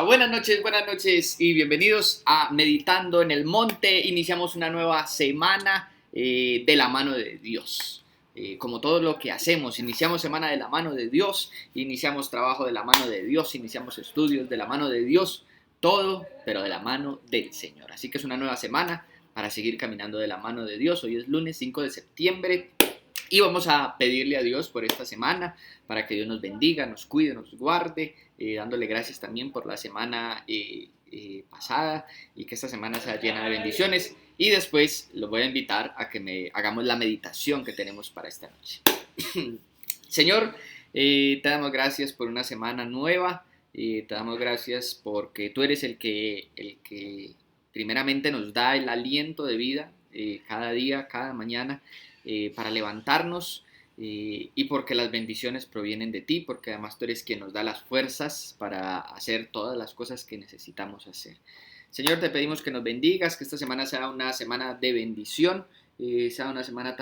Buenas noches y bienvenidos a Meditando en el Monte. Iniciamos una nueva semana de la mano de Dios. Como todo lo que hacemos, iniciamos semana de la mano de Dios, iniciamos trabajo de la mano de Dios, iniciamos estudios de la mano de Dios, todo, pero de la mano del Señor. Así que es una nueva semana para seguir caminando de la mano de Dios. Hoy es lunes 5 de septiembre. Y vamos a pedirle a Dios por esta semana, para que Dios nos bendiga, nos cuide, nos guarde, dándole gracias también por la semana pasada y que esta semana sea llena de bendiciones. Y después los voy a invitar a que hagamos la meditación que tenemos para esta noche. Señor, te damos gracias por una semana nueva, te damos gracias porque tú eres el que primeramente nos da el aliento de vida cada día, cada mañana, para levantarnos, y porque las bendiciones provienen de ti, porque además tú eres quien nos da las fuerzas para hacer todas las cosas que necesitamos hacer. Señor, te pedimos que nos bendigas, que esta semana sea una semana de bendición, sea una semana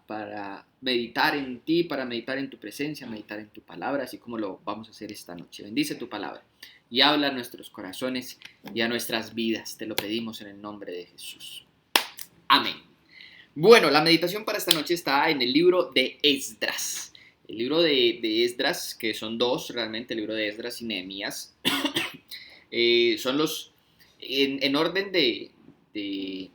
para meditar en ti, para meditar en tu presencia, meditar en tu palabra, así como lo vamos a hacer esta noche. Bendice tu palabra y habla a nuestros corazones y a nuestras vidas. Te lo pedimos en el nombre de Jesús. Amén. Bueno, la meditación para esta noche está en el libro de Esdras. El libro de Esdras, que son dos realmente, el libro de Esdras y Nehemías, son los, en orden de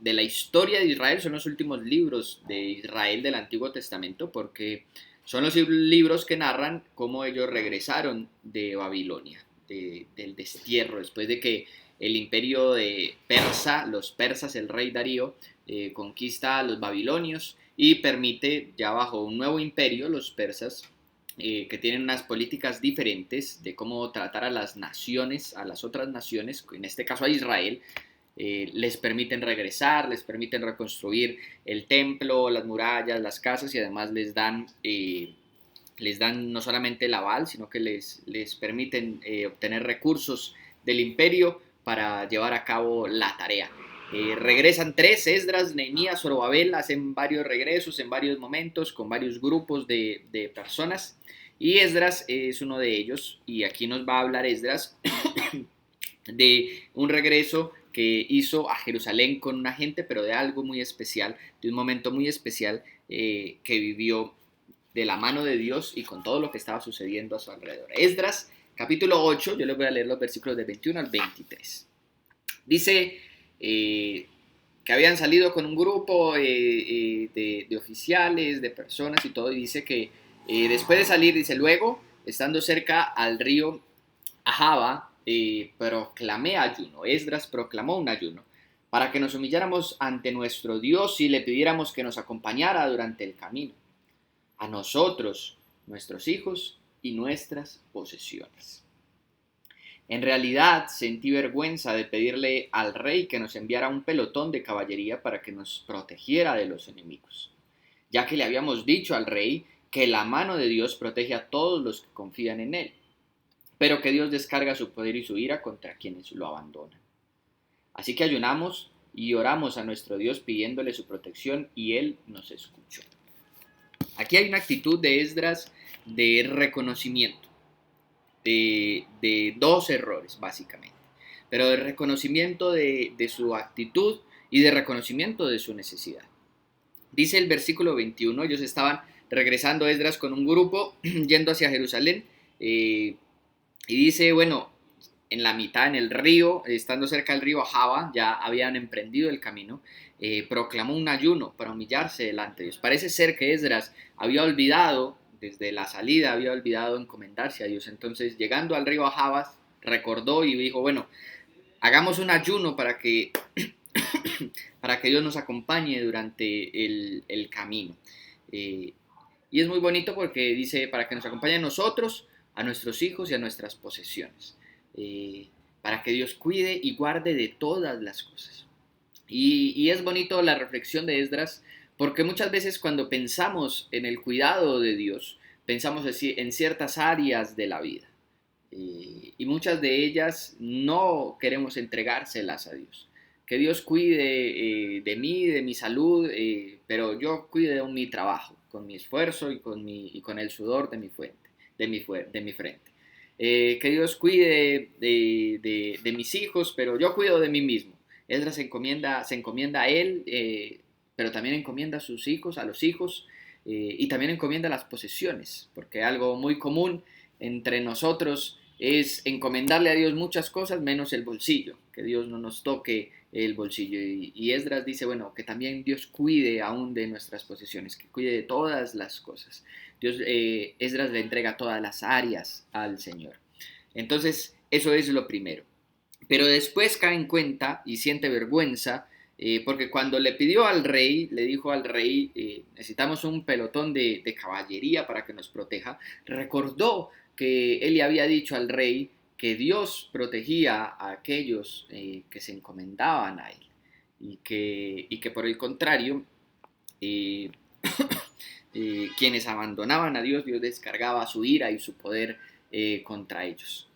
la historia de Israel, son los últimos libros de Israel del Antiguo Testamento, porque son los libros que narran cómo ellos regresaron de Babilonia, del destierro, después de que el imperio de Persa, los persas, el rey Darío, conquista a los babilonios y permite, ya bajo un nuevo imperio, los persas, que tienen unas políticas diferentes de cómo tratar a las naciones, a las otras naciones, en este caso a Israel, les permiten regresar, les permiten reconstruir el templo, las murallas, las casas, y además les dan no solamente el aval, sino que les permiten obtener recursos del imperio para llevar a cabo la tarea. Regresan tres: Esdras, Nehemías, Zorobabel. Hacen varios regresos en varios momentos con varios grupos de personas, y Esdras es uno de ellos, y aquí nos va a hablar Esdras de un regreso que hizo a Jerusalén con una gente, pero de algo muy especial, de un momento muy especial que vivió de la mano de Dios y con todo lo que estaba sucediendo a su alrededor. Esdras, capítulo 8, yo les voy a leer los versículos del 21 al 23. Dice que habían salido con un grupo de oficiales, de personas y todo, y dice que después de salir, dice, luego, estando cerca al río Ahava, proclamé ayuno. Esdras proclamó un ayuno para que nos humilláramos ante nuestro Dios y le pidiéramos que nos acompañara durante el camino, a nosotros, nuestros hijos y nuestras posesiones. En realidad sentí vergüenza de pedirle al rey que nos enviara un pelotón de caballería para que nos protegiera de los enemigos, ya que le habíamos dicho al rey que la mano de Dios protege a todos los que confían en él, pero que Dios descarga su poder y su ira contra quienes lo abandonan. Así que ayunamos y oramos a nuestro Dios pidiéndole su protección, y él nos escuchó. Aquí hay una actitud de Esdras de reconocimiento de dos errores, básicamente, pero de reconocimiento de su actitud y de reconocimiento de su necesidad. Dice el versículo 21, ellos estaban regresando, Esdras con un grupo, yendo hacia Jerusalén, y dice, bueno, en la mitad, en el río, estando cerca del río Ahava, ya habían emprendido el camino, proclamó un ayuno para humillarse delante de Dios. Parece ser que Esdras había olvidado, desde la salida, había olvidado encomendarse a Dios. Entonces, llegando al río Ahava, recordó y dijo, bueno, hagamos un ayuno para que Dios nos acompañe durante el camino. Y es muy bonito porque dice, para que nos acompañe a nosotros, a nuestros hijos y a nuestras posesiones. Para que Dios cuide y guarde de todas las cosas. Y es bonito la reflexión de Esdras, porque muchas veces cuando pensamos en el cuidado de Dios, pensamos en ciertas áreas de la vida. Y muchas de ellas no queremos entregárselas a Dios. Que Dios cuide de mí, de mi salud, pero yo cuide de mi trabajo, con mi esfuerzo y con el sudor de mi frente. que Dios cuide de mis hijos, pero yo cuido de mí mismo. Esdras se encomienda a él, pero también encomienda a sus hijos, a los hijos, y también encomienda las posesiones, porque algo muy común entre nosotros es encomendarle a Dios muchas cosas menos el bolsillo, que Dios no nos toque el bolsillo. Y Esdras dice, bueno, que también Dios cuide aún de nuestras posesiones, que cuide de todas las cosas. Esdras le entrega todas las áreas al Señor. Entonces, eso es lo primero. Pero después cae en cuenta y siente vergüenza, porque cuando le pidió al rey, le dijo al rey, necesitamos un pelotón de caballería para que nos proteja, recordó que él le había dicho al rey que Dios protegía a aquellos que se encomendaban a él y que por el contrario, eh, quienes abandonaban a Dios, Dios descargaba su ira y su poder contra ellos.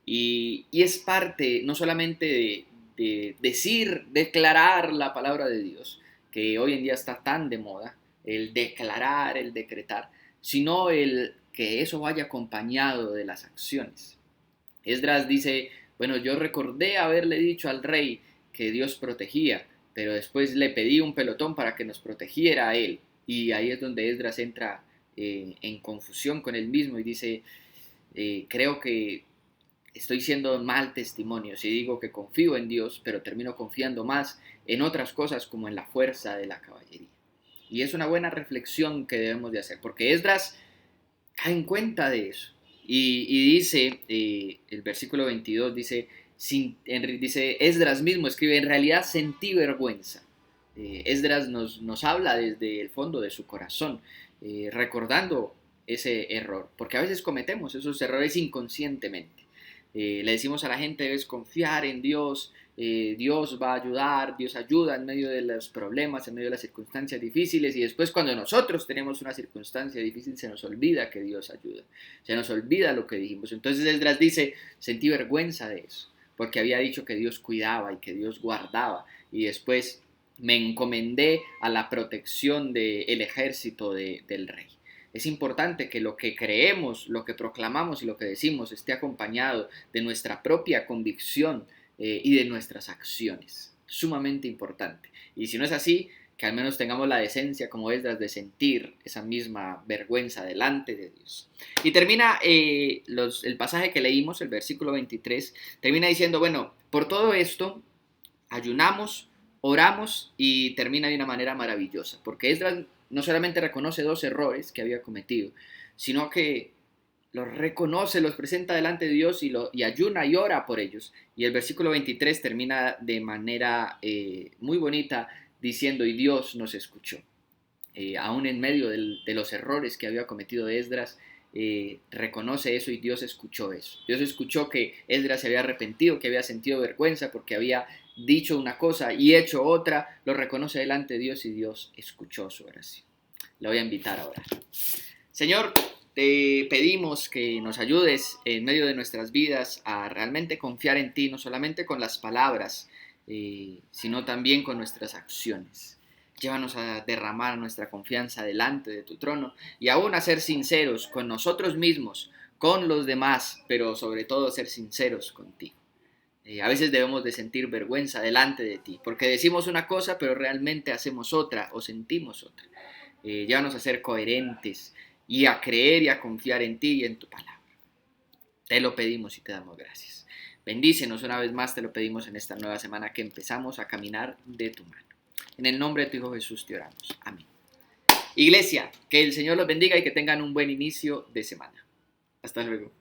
Y es parte no solamente de decir, declarar la palabra de Dios, que hoy en día está tan de moda, el declarar, el decretar, sino el que eso vaya acompañado de las acciones. Esdras dice, bueno, yo recordé haberle dicho al rey que Dios protegía, pero después le pedí un pelotón para que nos protegiera a él. Y ahí es donde Esdras entra en confusión con él mismo y dice, creo que estoy siendo mal testimonio si digo que confío en Dios, pero termino confiando más en otras cosas como en la fuerza de la caballería. Y es una buena reflexión que debemos de hacer, porque Esdras cae en cuenta de eso. Y dice, el versículo 22 dice, dice, Esdras mismo escribe, en realidad sentí vergüenza. Esdras nos habla desde el fondo de su corazón, recordando ese error, porque a veces cometemos esos errores inconscientemente. Le decimos a la gente, debes confiar en Dios, Dios va a ayudar, Dios ayuda en medio de los problemas, en medio de las circunstancias difíciles, y después cuando nosotros tenemos una circunstancia difícil se nos olvida que Dios ayuda, se nos olvida lo que dijimos. Entonces Esdras dice, sentí vergüenza de eso, porque había dicho que Dios cuidaba y que Dios guardaba, y después me encomendé a la protección del ejército del rey. Es importante que lo que creemos, lo que proclamamos y lo que decimos esté acompañado de nuestra propia convicción y de nuestras acciones. Sumamente importante. Y si no es así, que al menos tengamos la decencia como Esdras de sentir esa misma vergüenza delante de Dios. Y termina el pasaje que leímos, el versículo 23, termina diciendo, bueno, por todo esto ayunamos, oramos y termina de una manera maravillosa, porque Esdras no solamente reconoce dos errores que había cometido, sino que los reconoce, los presenta delante de Dios y ayuna y ora por ellos. Y el versículo 23 termina de manera muy bonita diciendo, y Dios nos escuchó. Aún en medio de los errores que había cometido Esdras, reconoce eso y Dios escuchó eso. Dios escuchó que Esdras se había arrepentido, que había sentido vergüenza porque había dicho una cosa y hecho otra, lo reconoce delante de Dios y Dios escuchó su oración. Le voy a invitar a orar. Señor, te pedimos que nos ayudes en medio de nuestras vidas a realmente confiar en ti, no solamente con las palabras, sino también con nuestras acciones. Llévanos a derramar nuestra confianza delante de tu trono y aún a ser sinceros con nosotros mismos, con los demás, pero sobre todo ser sinceros contigo. A veces debemos de sentir vergüenza delante de ti, porque decimos una cosa, pero realmente hacemos otra o sentimos otra. Llévanos a ser coherentes y a creer y a confiar en ti y en tu palabra. Te lo pedimos y te damos gracias. Bendícenos una vez más, te lo pedimos en esta nueva semana que empezamos a caminar de tu mano. En el nombre de tu Hijo Jesús te oramos. Amén. Iglesia, que el Señor los bendiga y que tengan un buen inicio de semana. Hasta luego.